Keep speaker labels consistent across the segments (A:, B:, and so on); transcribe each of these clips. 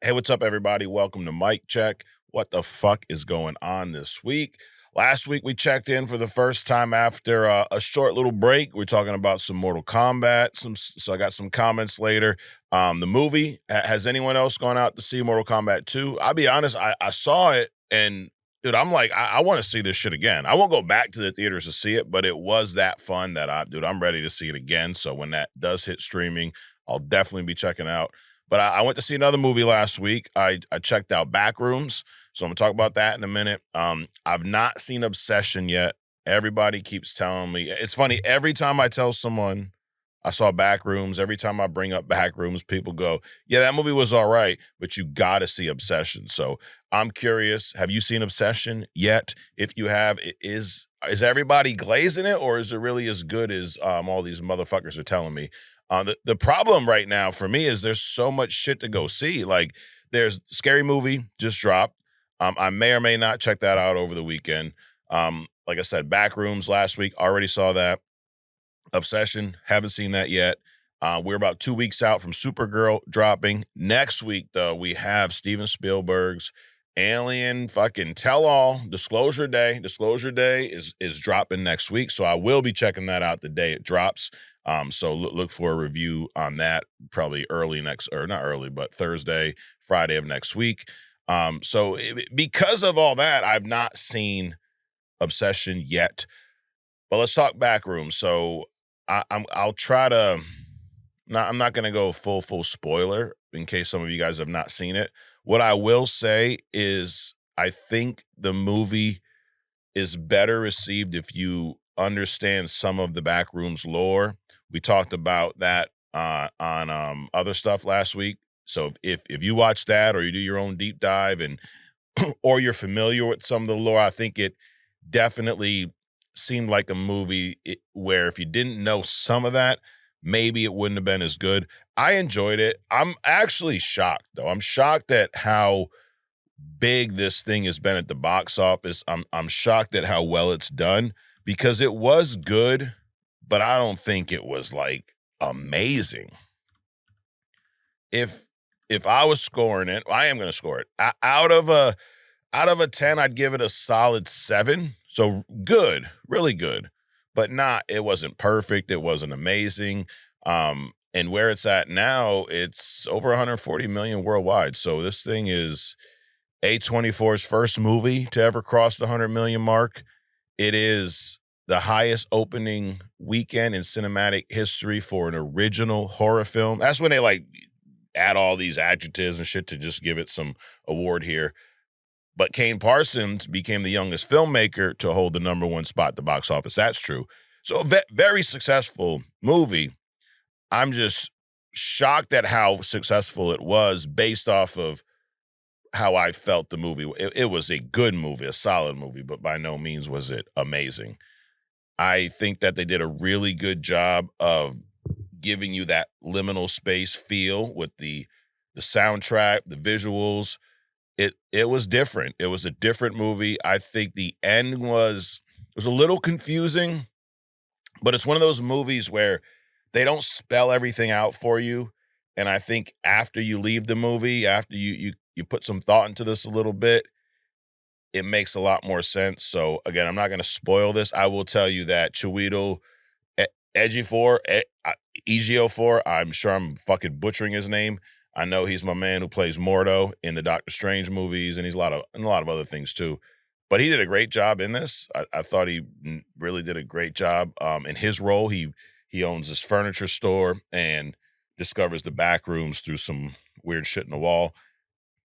A: Hey, what's up, everybody? Welcome to Mic Check. What the fuck is going on this week? Last week, we checked in for the first time after a short little break. We're talking about some Mortal Kombat. So I got some comments later. The movie, has anyone else gone out to see Mortal Kombat 2? I'll be honest, I saw it and dude, I'm like, I want to see this shit again. I won't go back to the theaters to see it, but it was that fun that I'm ready to see it again. So when that does hit streaming, I'll definitely be checking out. But I went to see another movie last week. I checked out Backrooms, so I'm gonna talk about that in a minute. I've not seen Obsession yet. Everybody keeps telling me. It's funny, every time I tell someone I saw Backrooms, every time I bring up Backrooms, people go, yeah, that movie was all right, but you gotta see Obsession. So I'm curious, have you seen Obsession yet? If you have, is everybody glazing it, or is it really as good as all these motherfuckers are telling me? The problem right now for me is there's so much shit to go see. Like, there's Scary Movie just dropped. I may or may not check that out over the weekend. Like I said, Backrooms last week, already saw that. Obsession, haven't seen that yet. We're about 2 weeks out from Supergirl dropping. Next week, though, we have Steven Spielberg's Alien fucking tell-all, Disclosure Day. Disclosure Day is dropping next week, so I will be checking that out the day it drops. So look for a review on that probably not early, but Thursday, Friday of next week. Because of all that, I've not seen Obsession yet. But let's talk Backrooms. So I'll try to. I'm not going to go full spoiler in case some of you guys have not seen it. What I will say is I think the movie is better received if you understand some of the Backrooms lore. We talked about that on other stuff last week. So if you watch that or you do your own deep dive and or you're familiar with some of the lore, I think it definitely seemed like a movie where if you didn't know some of that, maybe it wouldn't have been as good. I enjoyed it. I'm actually shocked, though. I'm shocked at how big this thing has been at the box office. I'm shocked at how well it's done because it was good, but I don't think it was like amazing. If I was scoring it, I am going to score it. Out of a 10, I'd give it a solid 7. So good, really good, but it wasn't perfect. It wasn't amazing. And where it's at now, it's over 140 million worldwide. So this thing is A24's first movie to ever cross the 100 million mark. It is the highest opening weekend in cinematic history for an original horror film. That's when they like add all these adjectives and shit to just give it some award here. But Kane Parsons became the youngest filmmaker to hold the number one spot at the box office. That's true. So a very successful movie. I'm just shocked at how successful it was based off of how I felt the movie. It was a good movie, a solid movie, but by no means was it amazing. I think that they did a really good job of giving you that liminal space feel with the soundtrack, the visuals. It was different. It was a different movie. I think the end was a little confusing, but it's one of those movies where they don't spell everything out for you. And I think after you leave the movie, after you put some thought into this a little bit, it makes a lot more sense. So again, I'm not going to spoil this. I will tell you that Chiwetel Ejiofor, I'm sure I'm fucking butchering his name. I know he's my man who plays Mordo in the Doctor Strange movies, and he's in a lot of other things too. But he did a great job in this. I thought he really did a great job in his role. He owns this furniture store and discovers the back rooms through some weird shit in the wall.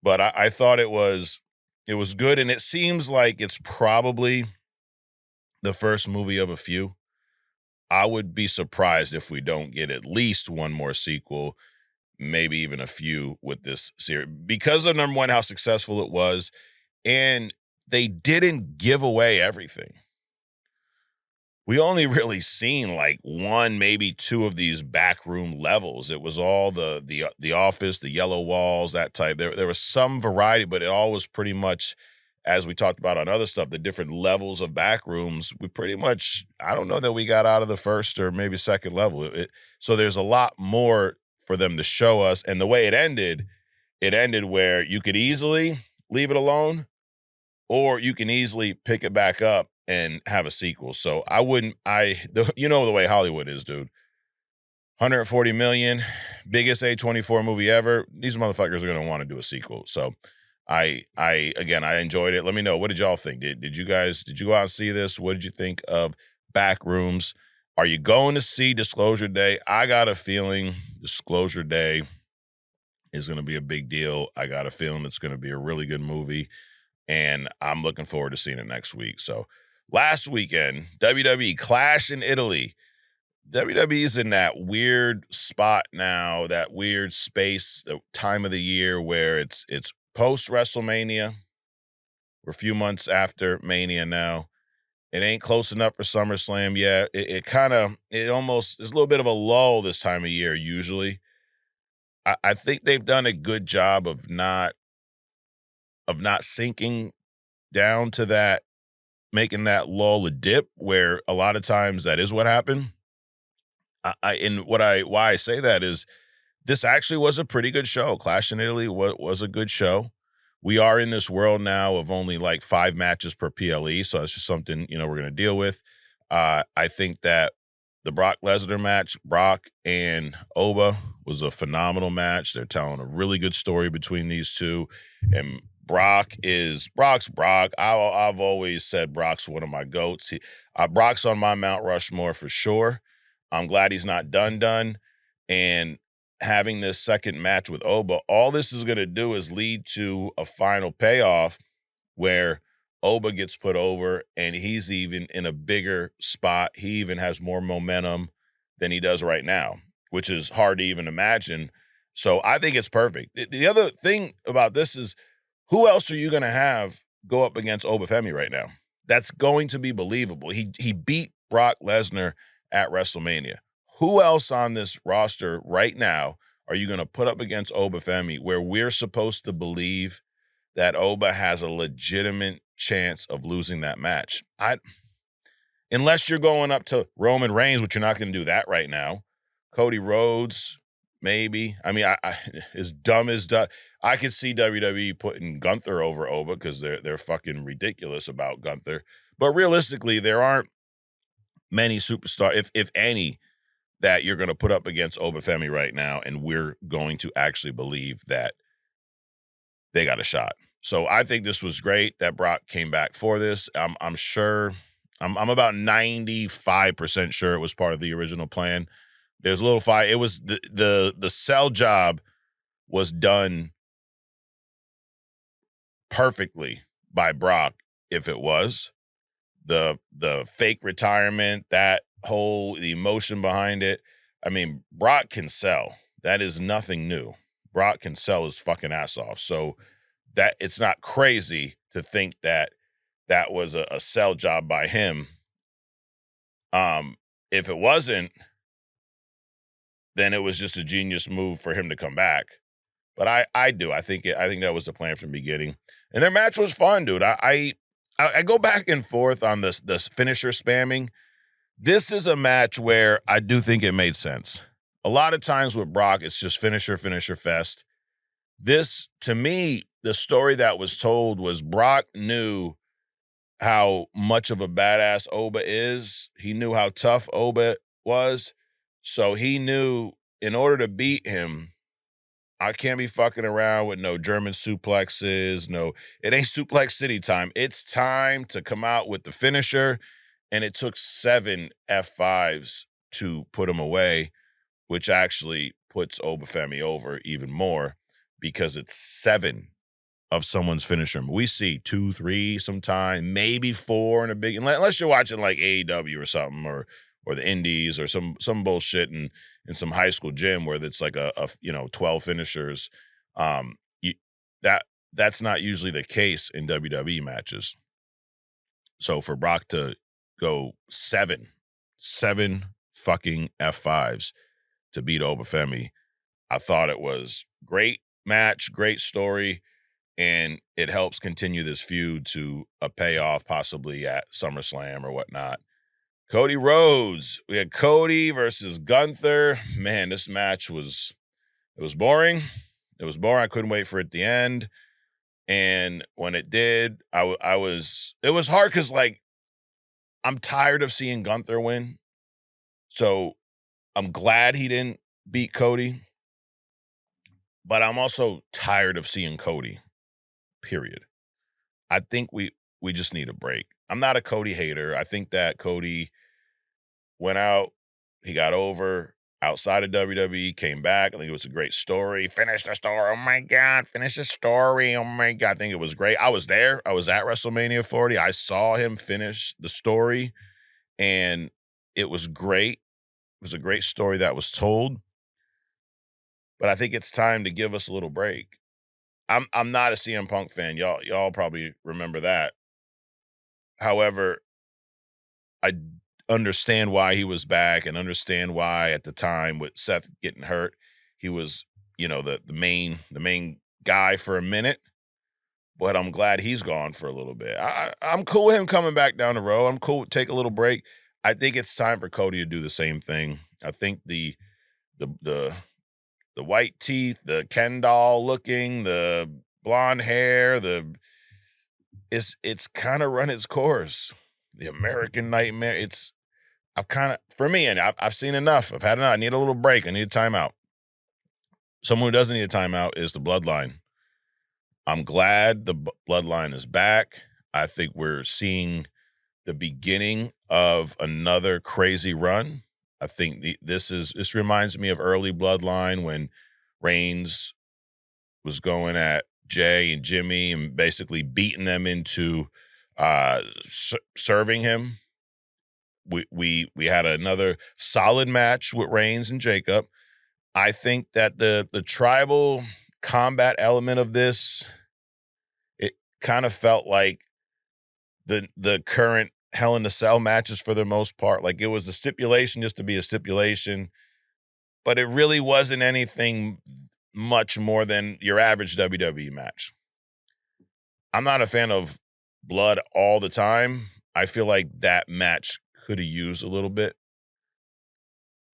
A: But I thought it was good, and it seems like it's probably the first movie of a few. I would be surprised if we don't get at least one more sequel, maybe even a few with this series, because of, number one, how successful it was, and they didn't give away everything. We only really seen like one, maybe two of these backroom levels. It was all the office, the yellow walls, that type. There was some variety, but it all was pretty much, as we talked about on other stuff, the different levels of backrooms. We pretty much, I don't know that we got out of the first or maybe second level. So there's a lot more for them to show us. And the way it ended, it ended where you could easily leave it alone, or you can easily pick it back up and have a sequel. So I wouldn't, you know the way Hollywood is, dude. 140 million, biggest A24 movie ever. These motherfuckers are gonna want to do a sequel. So again, I enjoyed it. Let me know, what did y'all think? Did you go out and see this? What did you think of Backrooms? Are you going to see Disclosure Day? I got a feeling Disclosure Day is going to be a big deal. I got a feeling it's going to be a really good movie, and I'm looking forward to seeing it next week. So last weekend, WWE Clash in Italy. WWE's in that weird spot now, that weird space, the time of the year where it's post WrestleMania. We're a few months after Mania now. It ain't close enough for SummerSlam yet. It almost, there's a little bit of a lull this time of year usually. I think they've done a good job of not sinking down to that, making that lull a dip, where a lot of times that is what happened. Why I say that is this actually was a pretty good show. Clash in Italy was a good show. We are in this world now of only like 5 matches per PLE, so that's just something, we're going to deal with. I think that the Brock Lesnar match, Brock and Oba, was a phenomenal match. They're telling a really good story between these two, and Brock's Brock. I've always said Brock's one of my goats. Brock's on my Mount Rushmore for sure. I'm glad he's not done. And having this second match with Oba, all this is going to do is lead to a final payoff where Oba gets put over and he's even in a bigger spot. He even has more momentum than he does right now, which is hard to even imagine. So I think it's perfect. The other thing about this is, who else are you going to have go up against Obafemi right now? That's going to be believable. He beat Brock Lesnar at WrestleMania. Who else on this roster right now are you going to put up against Obafemi, where we're supposed to believe that Oba has a legitimate chance of losing that match? Unless you're going up to Roman Reigns, which you're not going to do that right now. Cody Rhodes, maybe. I mean, as dumb as I could see WWE putting Gunther over Oba because they're fucking ridiculous about Gunther. But realistically, there aren't many superstars, if any, that you're going to put up against Obafemi right now, and we're going to actually believe that they got a shot. So I think this was great that Brock came back for this. I'm sure, I'm about 95% sure it was part of the original plan. There's a little fight. It was the sell job was done perfectly by Brock. If it was the fake retirement, the emotion behind it. I mean, Brock can sell. That is nothing new. Brock can sell his fucking ass off. So that it's not crazy to think that was a sell job by him. If it wasn't, then it was just a genius move for him to come back. But I think that was the plan from the beginning. And their match was fun, dude. I go back and forth on this finisher spamming. This is a match where I do think it made sense. A lot of times with Brock, it's just finisher fest. This, to me, the story that was told was Brock knew how much of a badass Oba is. He knew how tough Oba was. So he knew, in order to beat him, I can't be fucking around with no German suplexes. No, it ain't suplex city time. It's time to come out with the finisher. And it took 7 F5s to put him away, which actually puts Obafemi over even more because it's 7 of someone's finisher. We see 2, 3 sometime, maybe 4 in a big, unless you're watching like AEW or something, or the Indies, or some bullshit in some high school gym where it's like a 12 finishers. That's not usually the case in WWE matches. So for Brock to go 7 fucking F5s to beat Obafemi, I thought it was great match, great story, and it helps continue this feud to a payoff possibly at SummerSlam or whatnot. Cody Rhodes. We had Cody versus Gunther. Man, this match was boring. It was boring. I couldn't wait for it to end. And when it did, it was hard because, like, I'm tired of seeing Gunther win. So I'm glad he didn't beat Cody. But I'm also tired of seeing Cody, period. I think we just need a break. I'm not a Cody hater. I think that Cody went out, he got over outside of WWE, came back. I think it was a great story. Finish the story. Oh my God. Finish the story. Oh my God. I think it was great. I was there. I was at WrestleMania 40. I saw him finish the story, and it was great. It was a great story that was told. But I think it's time to give us a little break. I'm not a CM Punk fan. Y'all probably remember that. However, I understand why he was back and understand why at the time with Seth getting hurt, he was, the main guy for a minute. But I'm glad he's gone for a little bit. I'm cool with him coming back down the road. I'm cool with take a little break. I think it's time for Cody to do the same thing. I think the white teeth, the Ken doll looking, the blonde hair, it's kind of run its course. The American Nightmare. For me, and I've seen enough. I've had enough. I need a little break. I need a timeout. Someone who doesn't need a timeout is the Bloodline. I'm glad the Bloodline is back. I think we're seeing the beginning of another crazy run. I think this reminds me of early Bloodline when Reigns was going at Jay and Jimmy and basically beating them into serving him. We had another solid match with Reigns and Jacob. I think that the tribal combat element of this, it kind of felt like the current Hell in a Cell matches for the most part. Like, it was a stipulation just to be a stipulation, but it really wasn't anything much more than your average WWE match. I'm not a fan of blood all the time. I feel like that match could have used a little bit.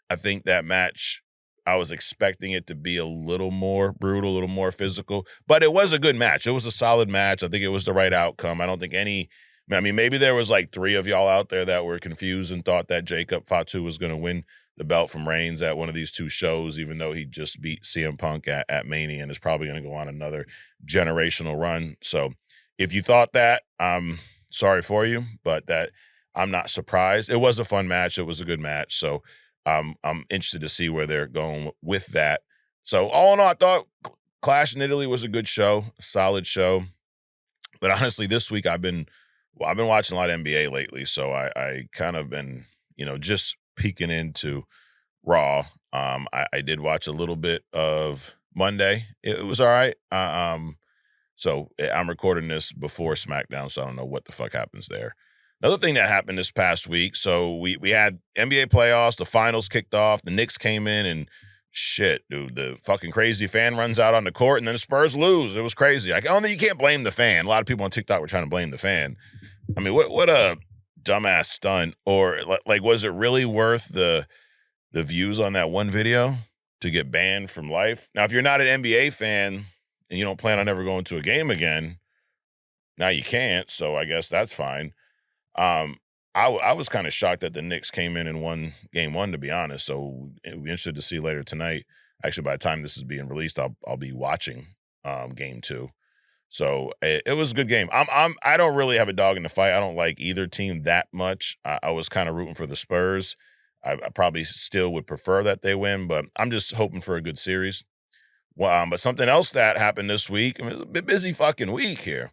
A: I think that match, I was expecting it to be a little more brutal, a little more physical, but it was a good match. It was a solid match. I think it was the right outcome. I don't think maybe there was like 3 of y'all out there that were confused and thought that Jacob Fatu was going to win the belt from Reigns at one of these 2 shows, even though he just beat CM Punk at Mania and is probably going to go on another generational run. So if you thought that, I'm sorry for you, but that I'm not surprised. It was a fun match. It was a good match. So I'm interested to see where they're going with that. So all in all, I thought Clash in Italy was a good show, a solid show. But honestly, this week I've been watching a lot of NBA lately, so I kind of been, just peeking into Raw. I did watch a little bit of Monday. It was all right. So I'm recording this before SmackDown, so I don't know what the fuck happens there. Another thing that happened this past week, so we had NBA playoffs, the finals kicked off, the Knicks came in, and shit, dude, the fucking crazy fan runs out on the court, and then the Spurs lose. It was crazy. I don't think you can't blame the fan. A lot of people on TikTok were trying to blame the fan. I mean, what a dumbass stunt. Or like, was it really worth the views on that one video to get banned from life? Now, if you're not an NBA fan and you don't plan on ever going to a game again, now you can't, so I guess that's fine. I was kind of shocked that the Knicks came in and won game 1, to be honest. So we're interested to see later tonight. Actually, by the time this is being released, I'll be watching game 2. So it was a good game. I don't really have a dog in the fight. I don't like either team that much. I was kind of rooting for the Spurs. I probably still would prefer that they win, but I'm just hoping for a good series. But something else that happened this week, I mean, it was a bit busy fucking week here.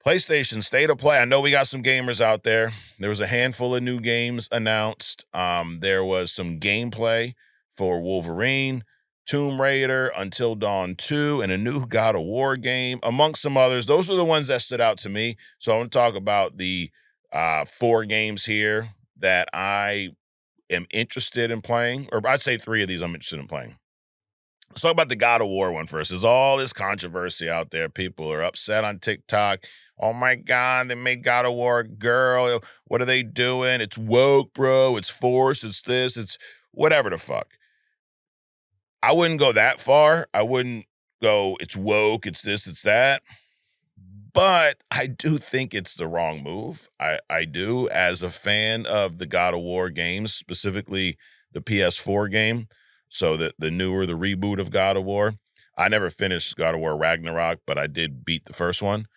A: PlayStation State of Play. I know we got some gamers out there. There was a handful of new games announced. There was some gameplay for Wolverine, Tomb Raider, Until Dawn 2, and a new God of War game, amongst some others. Those are the ones that stood out to me. So I want to talk about the 4 games here that I am interested in playing, or I'd say 3 of these I'm interested in playing. Let's talk about the God of War one first. There's all this controversy out there. People are upset on TikTok. Oh my God, they made God of War a girl. What are they doing? It's woke, bro. It's forced. It's this. It's whatever the fuck. I wouldn't go that far. I wouldn't go, it's woke, it's this, it's that. But I do think it's the wrong move. I do, as a fan of the God of War games, specifically the PS4 game. So the newer, the reboot of God of War. I never finished God of War Ragnarok, but I did beat the first one.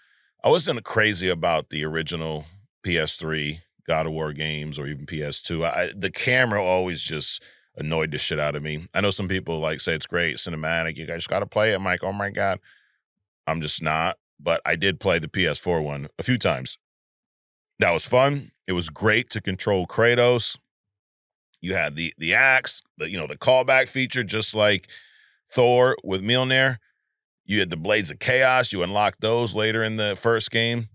A: I wasn't crazy about the original PS3 God of War games or even PS2. The camera always just annoyed the shit out of me. I know some people like say it's great, cinematic. You guys got to play it. I'm like, oh my God. I'm just not. But I did play the PS4 one a few times. That was fun. It was great to control Kratos. You had the axe, the callback feature, just like Thor with Mjolnir. You had the Blades of Chaos. You unlocked those later in the first game.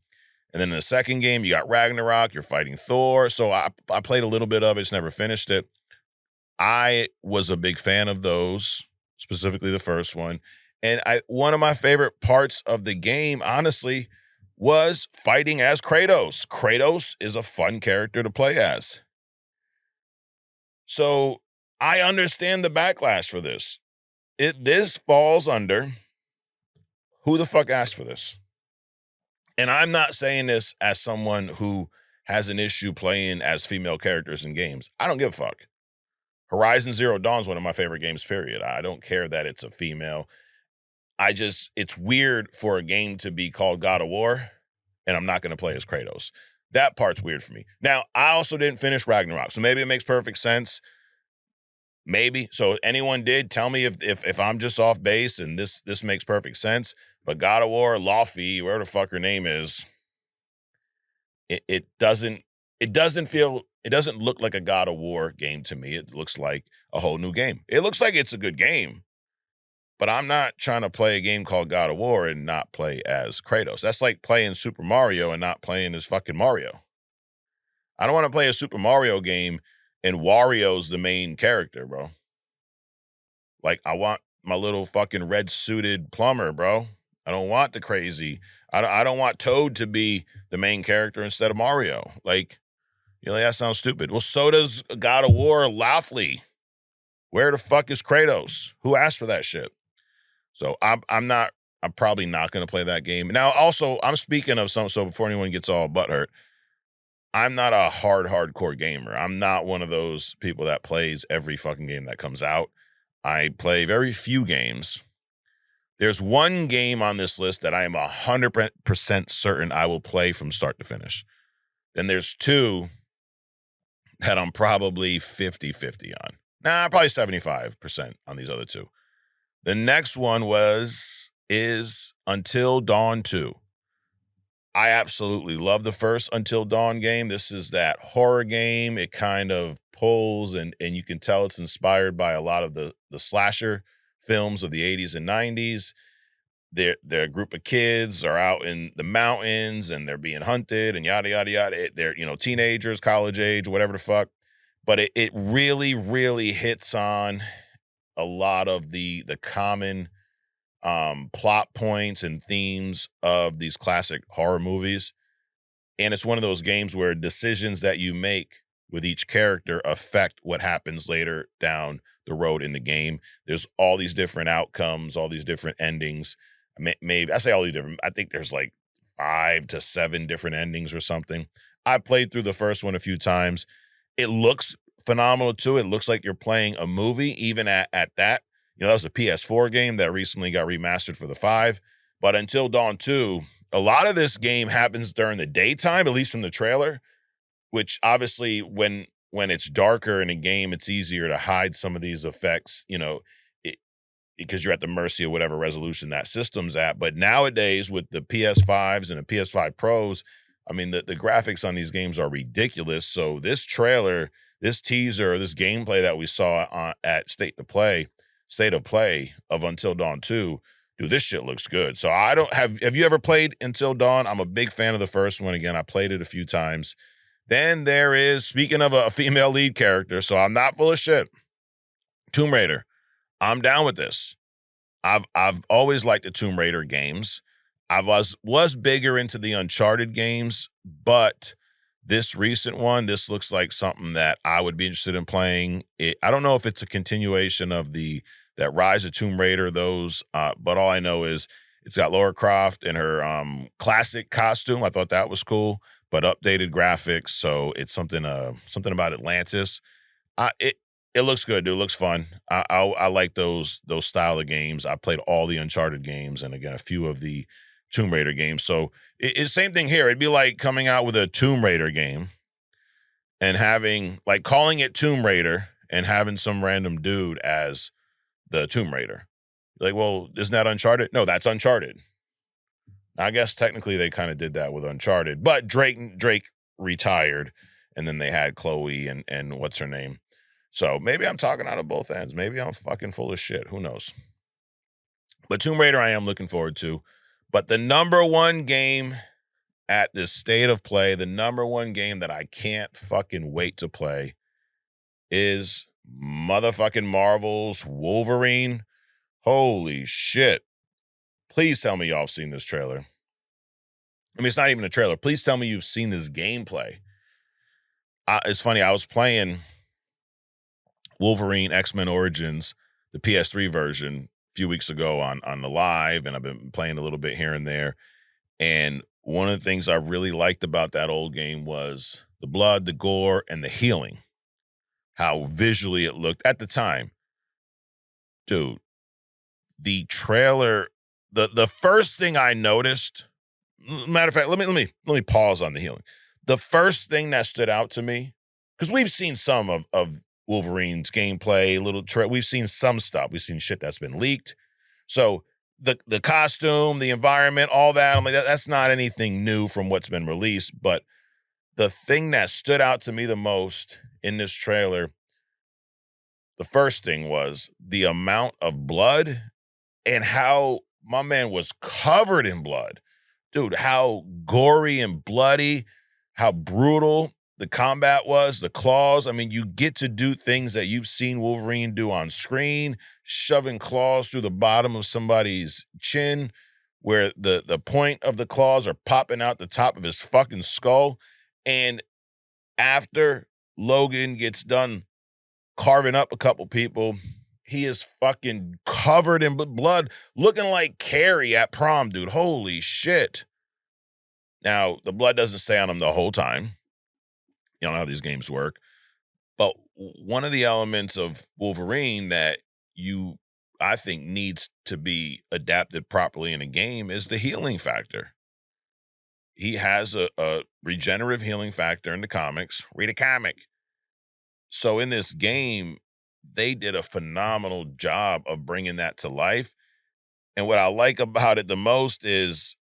A: And then in the second game, you got Ragnarok. You're fighting Thor. So I played a little bit of it, just never finished it. I was a big fan of those, specifically the first one. And one of my favorite parts of the game, honestly, was fighting as Kratos. Kratos is a fun character to play as. So I understand the backlash for this. This falls under who the fuck asked for this? And I'm not saying this as someone who has an issue playing as female characters in games. I don't give a fuck. Horizon Zero Dawn is one of my favorite games, period. I don't care that it's a female. It's weird for a game to be called God of War, and I'm not going to play as Kratos. That part's weird for me. Now, I also didn't finish Ragnarok, so maybe it makes perfect sense. Maybe. So anyone did, tell me if I'm just off base and this makes perfect sense. But God of War, Laufey, whatever the fuck her name is, it doesn't look like a God of War game to me. It looks like a whole new game. It looks like it's a good game, but I'm not trying to play a game called God of War and not play as Kratos. That's like playing Super Mario and not playing as fucking Mario. I don't want to play a Super Mario game and Wario's the main character, bro. Like, I want my little fucking red-suited plumber, bro. I don't want the crazy. I don't want Toad to be the main character instead of Mario. Like, that sounds stupid. Well, so does God of War Laufey. Where the fuck is Kratos? Who asked for that shit? So I'm probably not going to play that game. Now, also, I'm speaking of so before anyone gets all butthurt, I'm not a hardcore gamer. I'm not one of those people that plays every fucking game that comes out. I play very few games. There's one game on this list that I am 100% certain I will play from start to finish. Then there's two that I'm probably 50-50 on. Probably 75% on these other two. The next one is Until Dawn 2. I absolutely love the first Until Dawn game. This is that horror game. It kind of pulls, and you can tell it's inspired by a lot of the slasher films of the 80s and 90s. Their group of kids are out in the mountains, and they're being hunted, and yada, yada, yada. They're, teenagers, college age, whatever the fuck. But it really, really hits on a lot of the common plot points and themes of these classic horror movies. And it's one of those games where decisions that you make with each character affect what happens later down the road in the game. There's all these different outcomes, all these different endings. Maybe I say all these different, I think there's like 5 to 7 different endings or something. I played through the first one a few times. It looks phenomenal too. It looks like you're playing a movie, even at that. That was a PS4 game that recently got remastered for the 5. But Until Dawn 2, a lot of this game happens during the daytime, at least from the trailer, which obviously when it's darker in a game, it's easier to hide some of these effects, because you're at the mercy of whatever resolution that system's at. But nowadays with the PS5s and the PS5 Pros, I mean, the graphics on these games are ridiculous. So this trailer, this teaser, this gameplay that we saw at State of Play of Until Dawn 2, dude, this shit looks good. So have you ever played Until Dawn? I'm a big fan of the first one. Again, I played it a few times. Then there is, speaking of a female lead character, so I'm not full of shit, Tomb Raider. I'm down with this. I've always liked the Tomb Raider games. I was bigger into the Uncharted games, but this recent one, this looks like something that I would be interested in playing. I don't know if it's a continuation of the that Rise of Tomb Raider, those. But all I know is it's got Lara Croft in her classic costume. I thought that was cool, but updated graphics. So it's something about Atlantis. It looks good, dude. It looks fun. I like those style of games. I played all the Uncharted games and again a few of the Tomb Raider games. So it's same thing here. It'd be like coming out with a Tomb Raider game and having like calling it Tomb Raider and having some random dude as the Tomb Raider. Like, well, isn't that Uncharted? No, that's Uncharted. I guess technically they kind of did that with Uncharted, but Drake retired, and then they had Chloe and what's her name. So maybe I'm talking out of both ends. Maybe I'm fucking full of shit. Who knows? But Tomb Raider I am looking forward to. But the number one game at this state of play, the number one game that I can't fucking wait to play is motherfucking Marvel's Wolverine. Holy shit. Please tell me y'all have seen this trailer. I mean, it's not even a trailer. Please tell me you've seen this gameplay. It's funny. I was playing Wolverine X-Men Origins, the PS3 version, a few weeks ago on the live, and I've been playing a little bit here and there. And one of the things I really liked about that old game was the blood, the gore, and the healing. How visually it looked at the time. Dude, the trailer, the first thing I noticed, matter of fact, let me pause on the healing. The first thing that stood out to me, because we've seen some of Wolverine's gameplay, we've seen some stuff. We've seen shit that's been leaked. So the costume, the environment, all that, I'm like, that's not anything new from what's been released. But the thing that stood out to me the most in this trailer, the first thing was the amount of blood and how my man was covered in blood. Dude, how gory and bloody, how brutal the combat was, the claws. I mean, you get to do things that you've seen Wolverine do on screen, shoving claws through the bottom of somebody's chin, where the point of the claws are popping out the top of his fucking skull. And after Logan gets done carving up a couple people, he is fucking covered in blood, looking like Carrie at prom, dude. Holy shit. Now, the blood doesn't stay on him the whole time. You know how these games work. But one of the elements of Wolverine that I think needs to be adapted properly in a game is the healing factor. He has a regenerative healing factor in the comics. Read a comic. So in this game, they did a phenomenal job of bringing that to life. And what I like about it the most is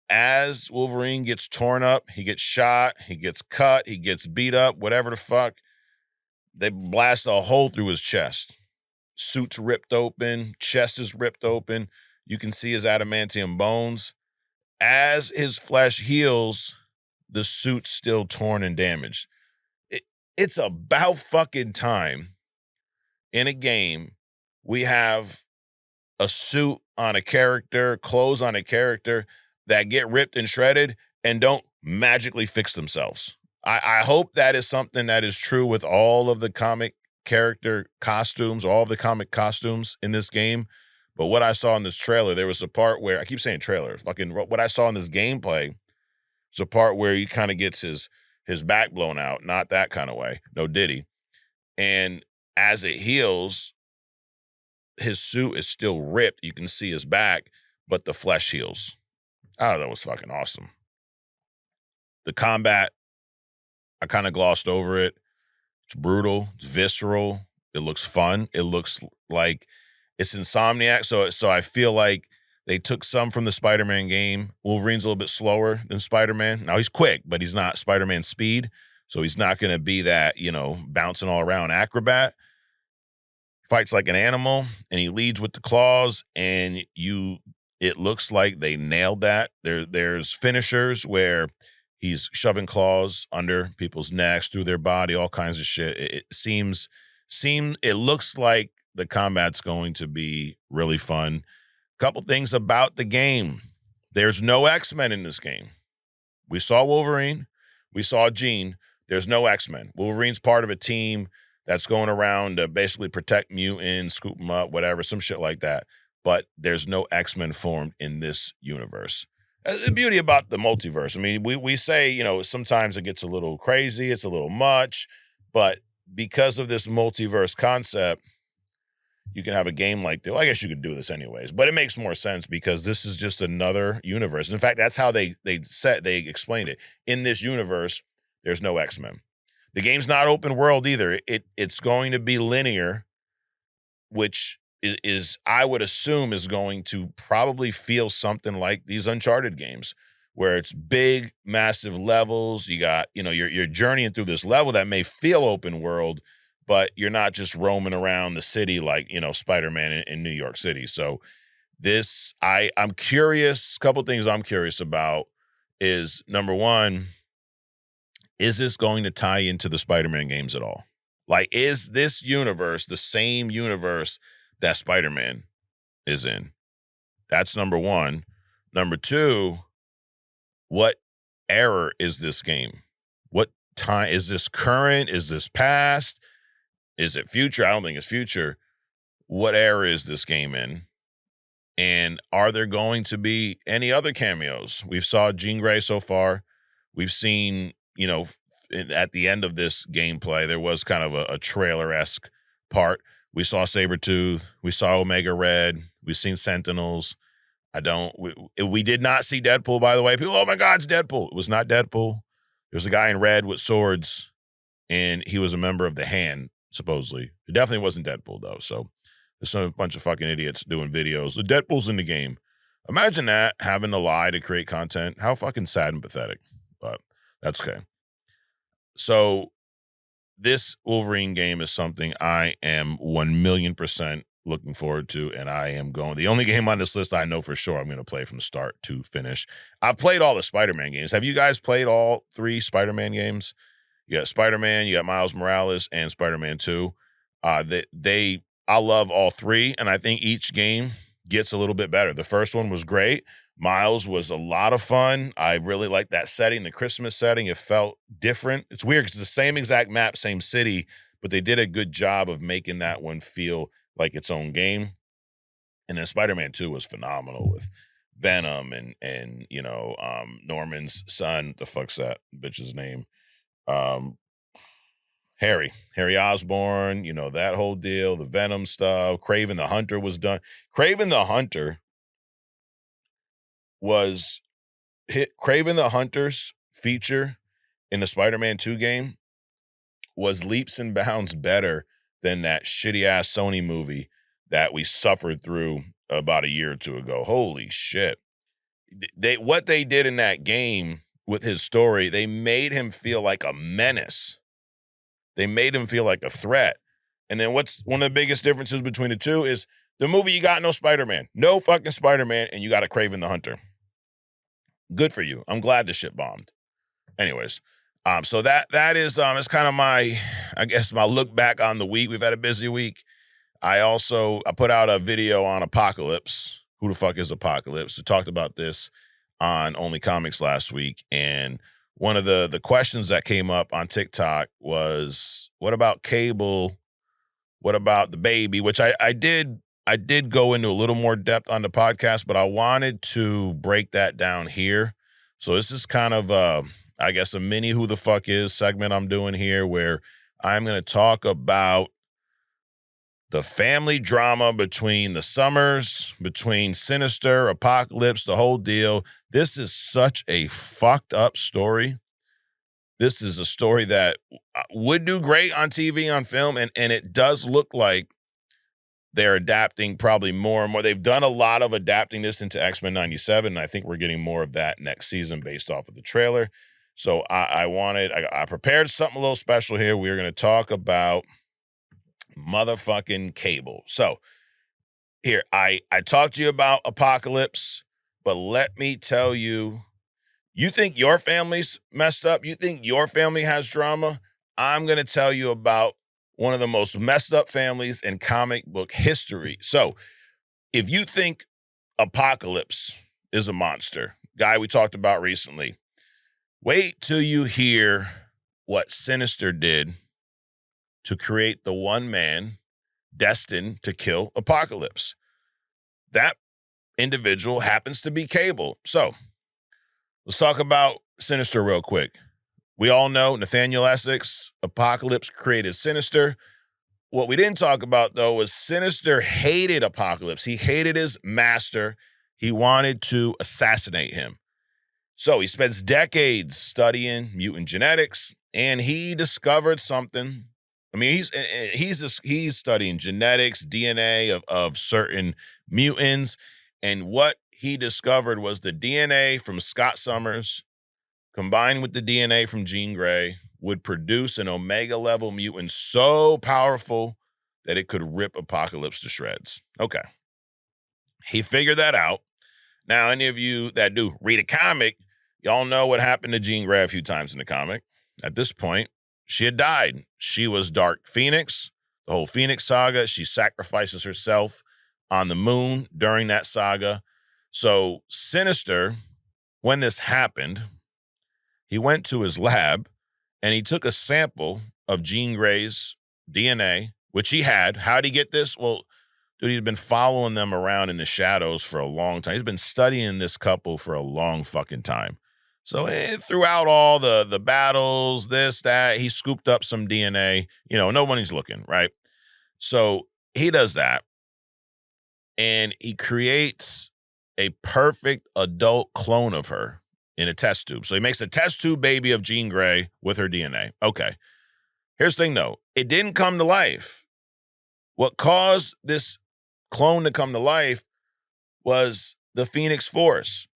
A: as Wolverine gets torn up, he gets shot, he gets cut, he gets beat up, whatever the fuck, they blast a hole through his chest. Suit's ripped open, chest is ripped open. You can see his adamantium bones. As his flesh heals, the suit's still torn and damaged. It's about fucking time in a game we have a suit on a character, clothes on a character that get ripped and shredded and don't magically fix themselves. I hope that is something that is true with all of the comic character costumes, all of the comic costumes in this game. But what I saw in this trailer, there was a part where, I keep saying trailer, what I saw in this gameplay is a part where he kind of gets his back blown out. Not that kind of way. No diddy. And as it heals, his suit is still ripped. You can see his back, but the flesh heals. Oh, that was fucking awesome. The combat, I kind of glossed over it. It's brutal. It's visceral. It looks fun. It looks like it's Insomniac. So I feel like they took some from the Spider-Man game. Wolverine's a little bit slower than Spider-Man. Now, he's quick, but he's not Spider-Man speed. So he's not going to be that, bouncing all around acrobat. Fights like an animal, and he leads with the claws, and it looks like they nailed that. There's finishers where he's shoving claws under people's necks, through their body, all kinds of shit. It looks like the combat's going to be really fun. Couple things about the game. There's no X-Men in this game. We saw Wolverine. We saw Jean. There's no X-Men. Wolverine's part of a team that's going around to basically protect mutants, scoop them up, whatever, some shit like that. But there's no X-Men formed in this universe. The beauty about the multiverse, I mean, we say, you know, sometimes it gets a little crazy, it's a little much, but because of this multiverse concept, you can have a game like this. Well, I guess you could do this anyways, but it makes more sense because this is just another universe. In fact, that's how they explained it. In this universe, there's no X-Men. The game's not open world either. It's going to be linear, which is I would assume is going to probably feel something like these Uncharted games, where it's big, massive levels. You got, you know, you're journeying through this level that may feel open world, but you're not just roaming around the city like, you know, Spider-Man in New York City. So this, I'm curious, a couple things I'm curious about is, number one, is this going to tie into the Spider-Man games at all? Like, is this universe the same universe that Spider-Man is in? That's number one. Number two, what era is this game? What time? Is this current? Is this past? Is it future? I don't think it's future. What era is this game in? And are there going to be any other cameos? We've saw Jean Grey so far. We've seen, you know, at the end of this gameplay, there was kind of a trailer-esque part. We saw Sabretooth. We saw Omega Red. We've seen Sentinels. We did not see Deadpool, by the way. People, oh my God, it's Deadpool. It was not Deadpool. There's a guy in red with swords, and he was a member of the Hand, supposedly. It definitely wasn't Deadpool, though. So there's a bunch of fucking idiots doing videos. The Deadpool's in the game. Imagine that, having to lie to create content. How fucking sad and pathetic. But that's okay. So this Wolverine game is something I am 1,000,000% looking forward to, and I am going. The only game on this list I know for sure I'm going to play from start to finish. I've played all the Spider-Man games. Have you guys played all 3 Spider-Man games? You got Spider-Man, you got Miles Morales, and Spider-Man 2. I love all 3, and I think each game gets a little bit better. The first one was great. Miles was a lot of fun. I really liked that setting, the Christmas setting. It felt different. It's weird because it's the same exact map, same city, but they did a good job of making that one feel like its own game. And then Spider-Man 2 was phenomenal with Venom and you know, Norman's son. The fuck's that bitch's name? Harry Osborn, you know, that whole deal, the Venom stuff. Kraven the Hunter was done. Kraven the Hunter was hit. Kraven the Hunter's feature in the Spider-Man 2 game was leaps and bounds better than that shitty ass Sony movie that we suffered through about a year or two ago. Holy shit. What they did in that game with his story, they made him feel like a menace. They made him feel like a threat. And then what's one of the biggest differences between the two is the movie, you got no Spider-Man. No fucking Spider-Man, and you got a Kraven the Hunter. Good for you. I'm glad the shit bombed. Anyways, so that is it's kind of my, I guess, my look back on the week. We've had a busy week. I put out a video on Apocalypse. Who the fuck is Apocalypse? We talked about this on Only Comics last week, and one of the questions that came up on TikTok was, what about Cable? What about the baby? Which I did go into a little more depth on the podcast, but I wanted to break that down here. So this is kind of, I guess, a mini Who the Fuck Is segment I'm doing here, where I'm going to talk about the family drama between the Summers, between Sinister, Apocalypse, the whole deal. This is such a fucked up story. This is a story that would do great on TV, on film, and it does look like they're adapting probably more and more. They've done a lot of adapting this into X-Men 97, and I think we're getting more of that next season based off of the trailer. So I prepared something a little special here. We're going to talk about motherfucking Cable. So here, I talked to you about Apocalypse, but let me tell you, you think your family's messed up? You think your family has drama? I'm going to tell you about one of the most messed up families in comic book history. So if you think Apocalypse is a monster, guy we talked about recently, wait till you hear what Sinister did to create the one man destined to kill Apocalypse. That individual happens to be Cable. So let's talk about Sinister real quick. We all know Nathaniel Essex, Apocalypse created Sinister. What we didn't talk about, though, was Sinister hated Apocalypse. He hated his master. He wanted to assassinate him. So he spends decades studying mutant genetics, and he discovered something. I mean, he's studying genetics, DNA of certain mutants, and what he discovered was the DNA from Scott Summers combined with the DNA from Jean Grey would produce an Omega-level mutant so powerful that it could rip Apocalypse to shreds. Okay. He figured that out. Now, any of you that do read a comic, y'all know what happened to Jean Grey a few times in the comic. At this point, she had died. She was Dark Phoenix, the whole Phoenix saga. She sacrifices herself on the moon during that saga. So Sinister, when this happened, he went to his lab and he took a sample of Jean Grey's DNA, which he had. How'd he get this? Well, dude, he's been following them around in the shadows for a long time. He's been studying this couple for a long fucking time. So throughout all the battles, this, that, he scooped up some DNA. You know, nobody's looking, right? So he does that. And he creates a perfect adult clone of her in a test tube. So he makes a test tube baby of Jean Grey with her DNA. Okay. Here's the thing, though. It didn't come to life. What caused this clone to come to life was the Phoenix Force.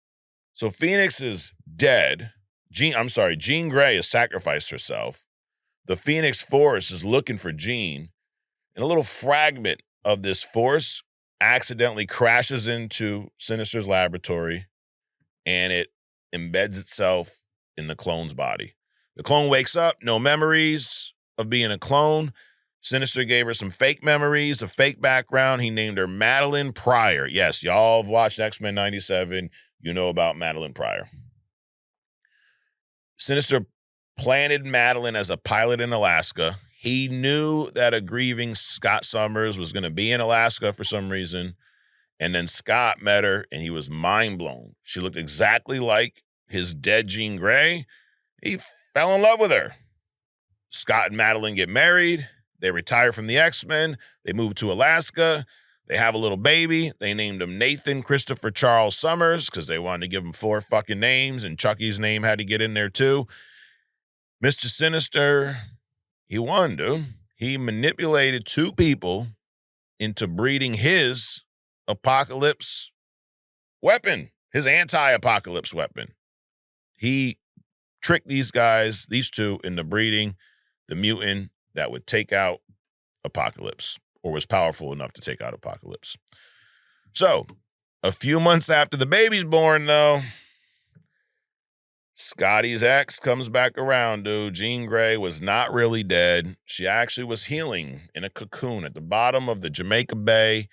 A: So Phoenix is dead. Jean Grey has sacrificed herself. The Phoenix Force is looking for Jean. And a little fragment of this force accidentally crashes into Sinister's laboratory, and it embeds itself in the clone's body. The clone wakes up, no memories of being a clone. Sinister gave her some fake memories, a fake background. He named her Madeline Pryor. Yes, y'all have watched X-Men 97. You know about Madeline Pryor. Sinister planted Madeline as a pilot in Alaska. He knew that a grieving Scott Summers was going to be in Alaska for some reason. And then Scott met her, and he was mind blown. She looked exactly like his dead Jean Grey. He fell in love with her. Scott and Madeline get married. They retire from the X-Men. They move to Alaska. They have a little baby. They named him Nathan Christopher Charles Summers because they wanted to give him 4 fucking names, and Chucky's name had to get in there too. Mr. Sinister, he won, dude. He manipulated 2 people into breeding his apocalypse weapon, his anti-apocalypse weapon. He tricked these 2, into breeding the mutant that would take out Apocalypse, or was powerful enough to take out Apocalypse. So, a few months after the baby's born, though, Scotty's ex comes back around, dude. Jean Grey was not really dead. She actually was healing in a cocoon at the bottom of the Jamaica Bay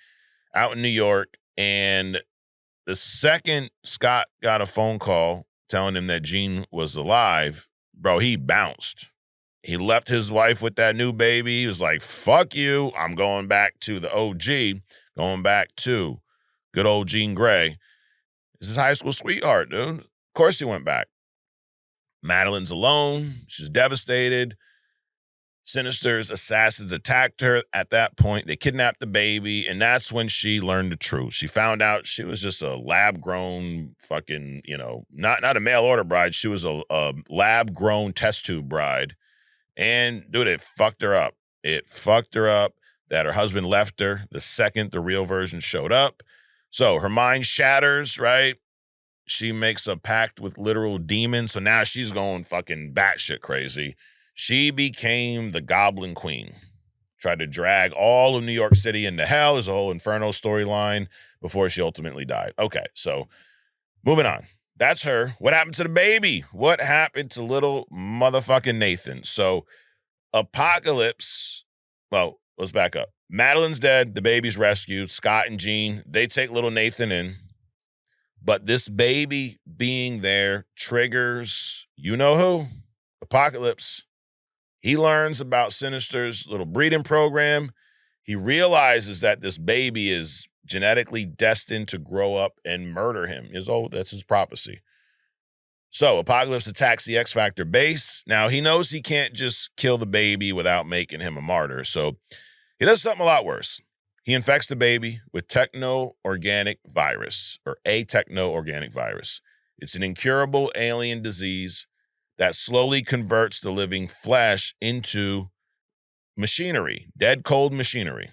A: out in New York. And the second Scott got a phone call telling him that Jean was alive, bro, he bounced. He left his wife with that new baby. He was like, fuck you. I'm going back to the OG, going back to good old Jean Grey. This is his high school sweetheart, dude. Of course he went back. Madeline's alone. She's devastated. Sinister's assassins attacked her. At that point, they kidnapped the baby, and that's when she learned the truth. She found out she was just a lab-grown fucking, not a mail-order bride. She was a lab-grown test tube bride. And, dude, it fucked her up. It fucked her up that her husband left her the second the real version showed up. So her mind shatters, right? She makes a pact with literal demons. So now she's going fucking batshit crazy. She became the Goblin Queen. Tried to drag all of New York City into hell. There's a whole Inferno storyline before she ultimately died. Okay, so moving on. That's her. What happened to the baby? What happened to little motherfucking Nathan? So Apocalypse, well, let's back up. Madeline's dead. The baby's rescued. Scott and Jean, they take little Nathan in. But this baby being there triggers, you know who? Apocalypse. He learns about Sinister's little breeding program. He realizes that this baby is genetically destined to grow up and murder him. That's his prophecy. So Apocalypse attacks the X Factor base. Now, he knows he can't just kill the baby without making him a martyr. So he does something a lot worse. He infects the baby with techno-organic virus, or a techno-organic virus. It's an incurable alien disease that slowly converts the living flesh into machinery, dead cold machinery.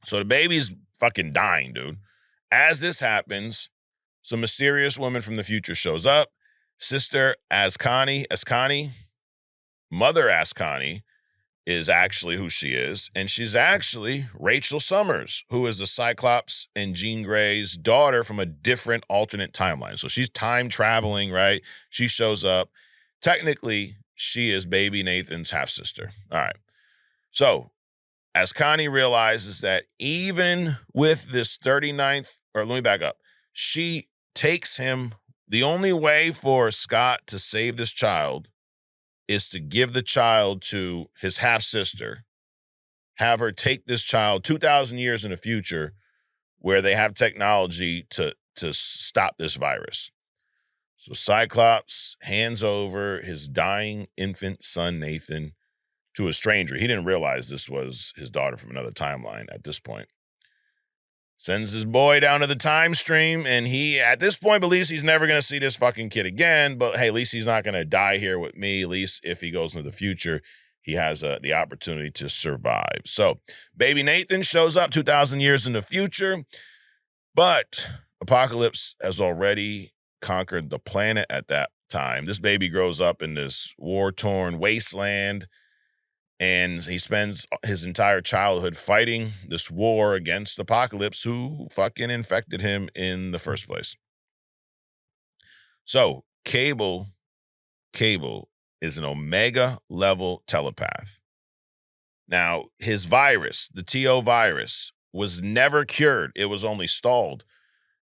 A: So the baby's fucking dying, dude. As this happens, some mysterious woman from the future shows up. Sister Ascani, Mother Ascani, is actually who she is, and she's actually Rachel Summers, who is the Cyclops and Jean Grey's daughter from a different alternate timeline. So she's time traveling, right? She shows up. Technically, she is baby Nathan's half-sister. All right. So Ascani realizes that even with this 39th, or let me back up, she takes him. The only way for Scott to save this child is to give the child to his half-sister, have her take this child 2,000 years in the future where they have technology to stop this virus. So Cyclops hands over his dying infant son, Nathan, to a stranger. He didn't realize this was his daughter from another timeline at this point. Sends his boy down to the time stream, and he, at this point, believes he's never going to see this fucking kid again, but hey, at least he's not going to die here with me. At least if he goes into the future, he has the opportunity to survive. So baby Nathan shows up 2,000 years in the future, but Apocalypse has already conquered the planet at that time. This baby grows up in this war-torn wasteland, and he spends his entire childhood fighting this war against Apocalypse, who fucking infected him in the first place. So Cable is an Omega level telepath. Now, his virus, the TO virus, was never cured. It was only stalled.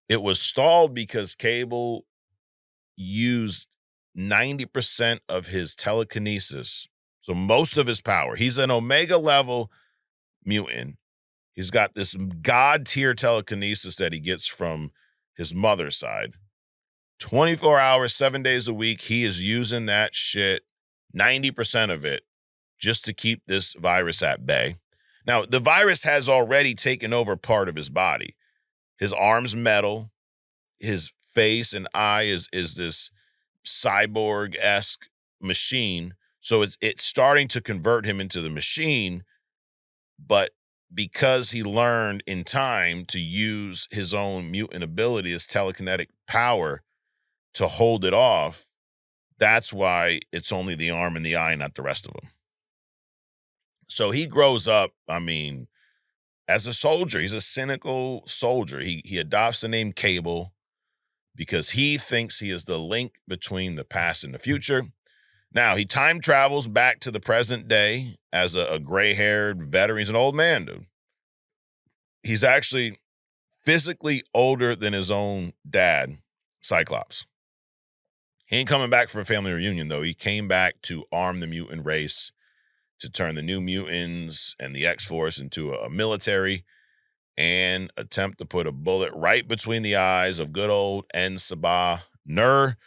A: It was stalled because Cable used 90% of his telekinesis. So most of his power. He's an Omega level mutant. He's got this god tier telekinesis that he gets from his mother's side. 24 hours, 7 days a week, he is using that shit, 90% of it, just to keep this virus at bay. Now, the virus has already taken over part of his body. His arm's metal. His face and eye is this cyborg-esque machine. So it's starting to convert him into the machine, but because he learned in time to use his own mutant ability, his telekinetic power, to hold it off, that's why it's only the arm and the eye, not the rest of him. So he grows up, as a soldier. He's a cynical soldier. He adopts the name Cable because he thinks he is the link between the past and the future. Now, he time travels back to the present day as a gray-haired veteran. He's an old man, dude. He's actually physically older than his own dad, Cyclops. He ain't coming back for a family reunion, though. He came back to arm the mutant race, to turn the New Mutants and the X-Force into a military, and attempt to put a bullet right between the eyes of good old Sabah Nur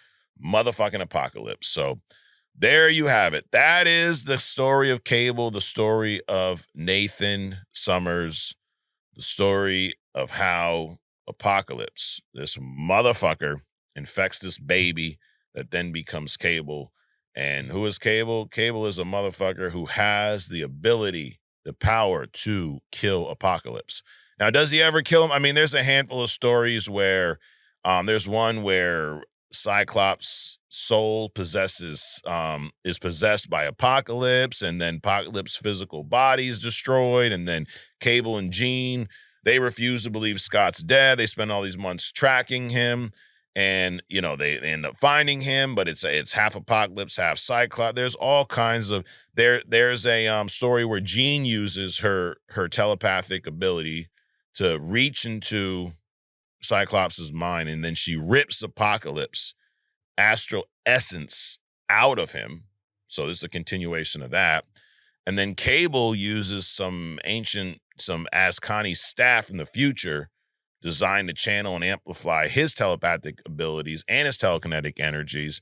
A: motherfucking Apocalypse. So there you have it. That is the story of Cable, the story of Nathan Summers, the story of how Apocalypse, this motherfucker, infects this baby that then becomes Cable. And who is Cable? Cable is a motherfucker who has the ability, the power to kill Apocalypse. Now, does he ever kill him? There's a handful of stories where there's one where Cyclops' soul is possessed by Apocalypse, and then Apocalypse's physical body is destroyed, and then Cable and Jean, they refuse to believe Scott's dead. They spend all these months tracking him, and they end up finding him, but it's half Apocalypse, half Cyclops. There's all kinds of there's a story where Jean uses her telepathic ability to reach into Cyclops' mind, and then she rips Apocalypse astral essence out of him, So this is a continuation of that. And then Cable uses some Ascani staff in the future designed to channel and amplify his telepathic abilities and his telekinetic energies,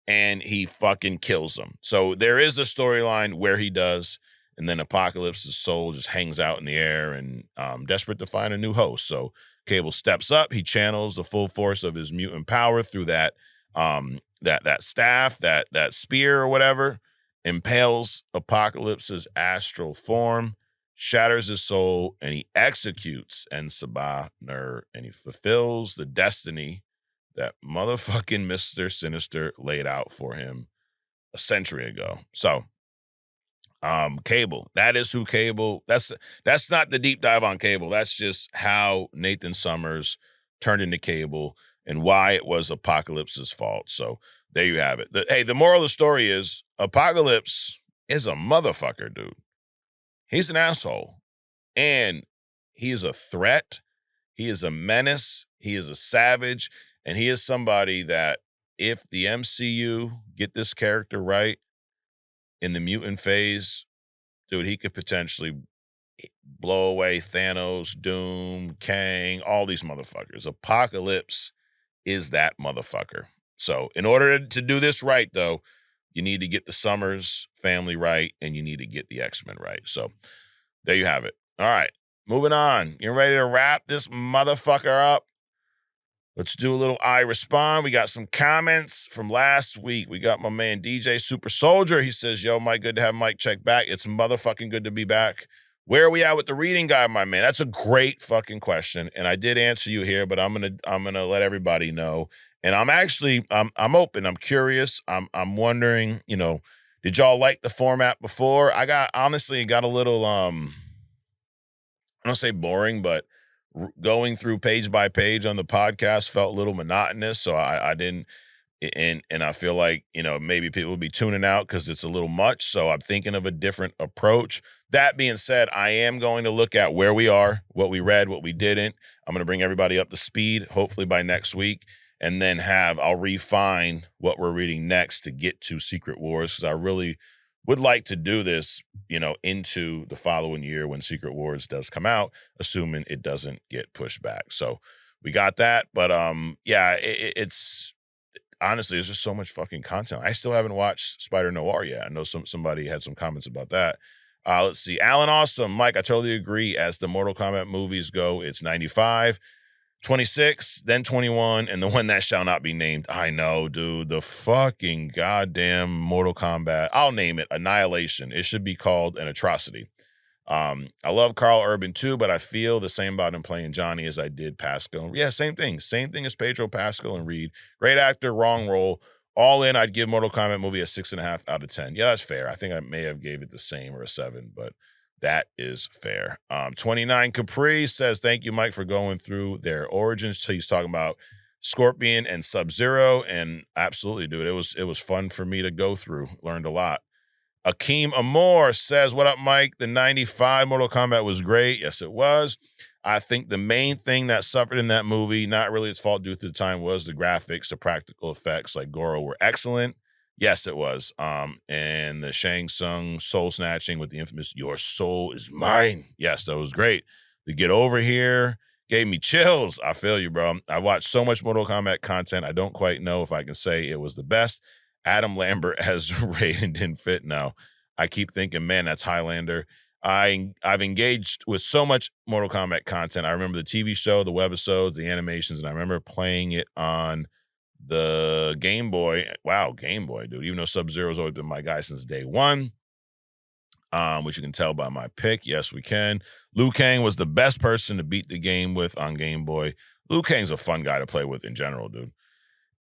A: and he fucking kills them. So there is a storyline where he does, and then Apocalypse's soul just hangs out in the air and desperate to find a new host. So Cable steps up, he channels the full force of his mutant power through that that staff, that spear or whatever, impales Apocalypse's astral form, shatters his soul, and he executes Ensabah-Nur, and he fulfills the destiny that motherfucking Mr. Sinister laid out for him a century ago. So, Cable, that is who Cable, that's not the deep dive on Cable. That's just how Nathan Summers turned into Cable and why it was Apocalypse's fault. So there you have it. The moral of the story is Apocalypse is a motherfucker, dude. He's an asshole, and he is a threat. He is a menace. He is a savage, and he is somebody that if the MCU get this character right in the mutant phase, dude, he could potentially blow away Thanos, Doom, Kang, all these motherfuckers. Apocalypse is that motherfucker. So in order to do this right, though, you need to get the Summers family right, and you need to get the X-Men right. So there you have it. All right, moving on. You ready to wrap this motherfucker up? Let's do a little I Respond. We got some comments from last week. We got my man DJ Super Soldier. He says, yo, Mike, good to have Mike check back. It's motherfucking good to be back. Where are we at with the reading guide, my man? That's a great fucking question, and I did answer you here, but I'm gonna let everybody know. And I'm open. I'm curious. I'm wondering, did y'all like the format before? Honestly got a little I don't say boring, but going through page by page on the podcast felt a little monotonous. So I didn't, and I feel like, maybe people will be tuning out because it's a little much. So I'm thinking of a different approach. That being said, I am going to look at where we are, what we read, what we didn't. I'm going to bring everybody up to speed, hopefully by next week. And then I'll refine what we're reading next to get to Secret Wars, because I really would like to do this, into the following year when Secret Wars does come out, assuming it doesn't get pushed back. So we got that. But yeah, it's honestly, there's just so much fucking content. I still haven't watched Spider Noir yet. I know somebody had some comments about that. Let's see. Alan Awesome. Mike, I totally agree. As the Mortal Kombat movies go, it's 95. 26, then 21, and the one that shall not be named. I know, dude. The fucking goddamn Mortal Kombat. I'll name it Annihilation. It should be called An Atrocity. I love Carl Urban too, but I feel the same about him playing Johnny as I did Pascal. Yeah, same thing. Same thing as Pedro Pascal and Reed. Great actor, wrong role. All in, I'd give Mortal Kombat movie a 6.5 out of 10. Yeah, that's fair. I think I may have gave it the same or a 7, but that is fair. 29 Capri says, thank you, Mike, for going through their origins. He's talking about Scorpion and Sub-Zero, and absolutely, dude, it was fun for me to go through. Learned a lot. Akeem Amor says, what up, Mike? The 95 Mortal Kombat was great. Yes, it was. I think the main thing that suffered in that movie, not really its fault due to the time, was the graphics, the practical effects like Goro were excellent. Yes, it was. And the Shang Tsung soul snatching with the infamous "Your soul is mine." Yes, that was great. The Get Over Here gave me chills. I feel you, bro. I watched so much Mortal Kombat content. I don't quite know if I can say it was the best. Adam Lambert as Raiden didn't fit. No, I keep thinking, man, that's Highlander. I've engaged with so much Mortal Kombat content. I remember the TV show, the webisodes, the animations, and I remember playing it on the Game Boy. Wow, Game Boy, dude. Even though Sub-Zero's always been my guy since day one, which you can tell by my pick. Yes, we can. Liu Kang was the best person to beat the game with on Game Boy. Liu Kang's a fun guy to play with in general, dude.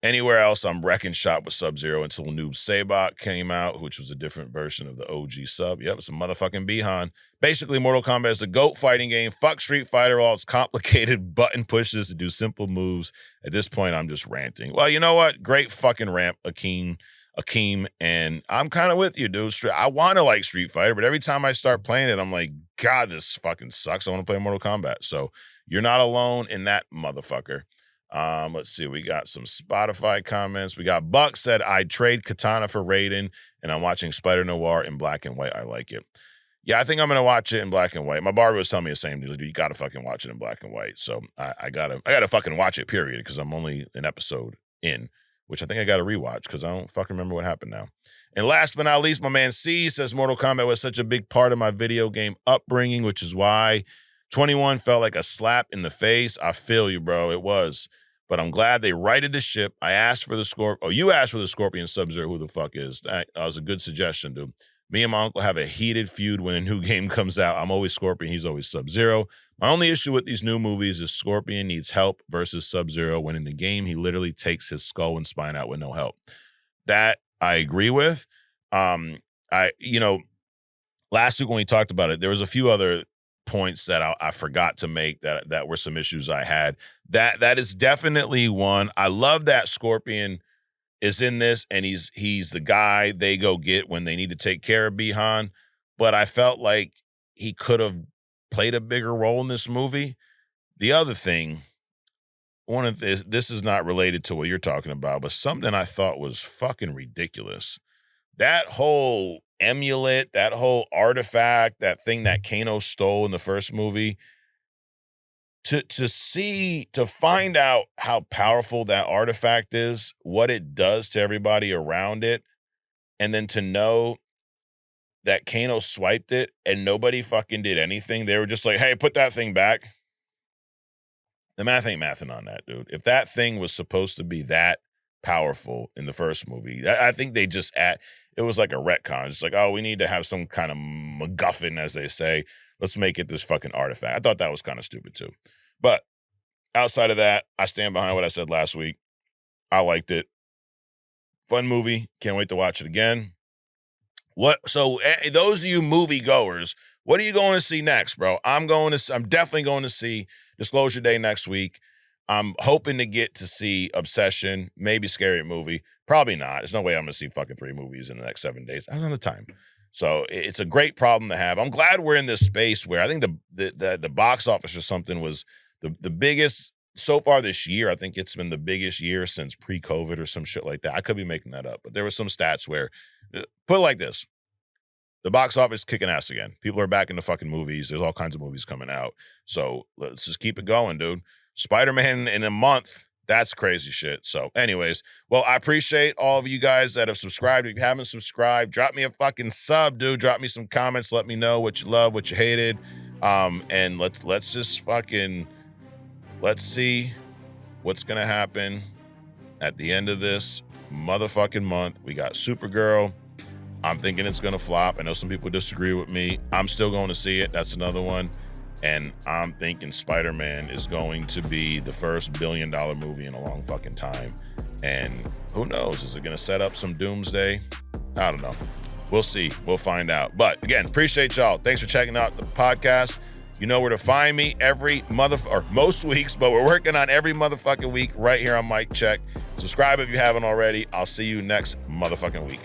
A: Anywhere else, I'm wrecking shop with Sub-Zero until Noob Saibot came out, which was a different version of the OG Sub. Yep, it's a motherfucking Bihan. Basically, Mortal Kombat is the GOAT fighting game. Fuck Street Fighter, all its complicated button pushes to do simple moves. At this point, I'm just ranting. Well, you know what? Great fucking ramp, Akeem. And I'm kind of with you, dude. I want to like Street Fighter, but every time I start playing it, I'm like, God, this fucking sucks. I want to play Mortal Kombat. So you're not alone in that, motherfucker. Let's see. We got some Spotify comments. We got Buck said, I'd trade Katana for Raiden, and I'm watching Spider Noir in black and white. I like it. Yeah, I think I'm gonna watch it in black and white. My barber was telling me the same deal. You gotta fucking watch it in black and white. So I gotta fucking watch it, period, because I'm only an episode in, which I think I gotta rewatch because I don't fucking remember what happened now. And last but not least, my man C says Mortal Kombat was such a big part of my video game upbringing, which is why 21 felt like a slap in the face. I feel you, bro. It was. But I'm glad they righted the ship. I asked for the Scorpion. Oh, you asked for the Scorpion Sub-Zero. Who the fuck is? That was a good suggestion, dude. Me and my uncle have a heated feud when a new game comes out. I'm always Scorpion. He's always Sub-Zero. My only issue with these new movies is Scorpion needs help versus Sub-Zero, when in the game, he literally takes his skull and spine out with no help. That I agree with. Last week when we talked about it, there was a few other points that I forgot to make that were some issues I had. That is definitely one. I love that Scorpion is in this, and he's the guy they go get when they need to take care of Bihan. But I felt like he could have played a bigger role in this movie. The other thing, this is not related to what you're talking about, but something I thought was fucking ridiculous. That whole amulet, that whole artifact, that thing that Kano stole in the first movie, to find out how powerful that artifact is, what it does to everybody around it, and then to know that Kano swiped it and nobody fucking did anything. They were just like, hey, put that thing back. The math ain't mathing on that, dude. If that thing was supposed to be that powerful in the first movie, I think they just it was like a retcon. It's like, oh, we need to have some kind of MacGuffin, as they say. Let's make it this fucking artifact. I thought that was kind of stupid too. But outside of that, I stand behind what I said last week. I liked it. Fun movie. Can't wait to watch it again. So those of you movie goers, what are you going to see next, bro? I'm definitely going to see Disclosure Day next week. I'm hoping to get to see Obsession, maybe Scary Movie. Probably not. There's no way I'm going to see fucking 3 movies in the next 7 days. I don't have the time. So it's a great problem to have. I'm glad we're in this space where I think the box office or something was the biggest so far this year. I think it's been the biggest year since pre-COVID or some shit like that. I could be making that up, but there were some stats where, put it like this, the box office is kicking ass again. People are back into fucking movies. There's all kinds of movies coming out. So let's just keep it going, dude. Spider-Man in a month. That's crazy shit. So anyways, well, I appreciate all of you guys that have subscribed. If you haven't subscribed, drop me a fucking sub, dude. Drop me some comments. Let me know what you love, what you hated. And let's just fucking, let's see what's going to happen at the end of this motherfucking month. We got Supergirl. I'm thinking it's going to flop. I know some people disagree with me. I'm still going to see it. That's another one. And I'm thinking Spider-Man is going to be the first $1 billion movie in a long fucking time. And who knows? Is it going to set up some doomsday? I don't know. We'll see. We'll find out. But again, appreciate y'all. Thanks for checking out the podcast. You know where to find me most weeks, but we're working on every motherfucking week right here on Mike Check. Subscribe if you haven't already. I'll see you next motherfucking week.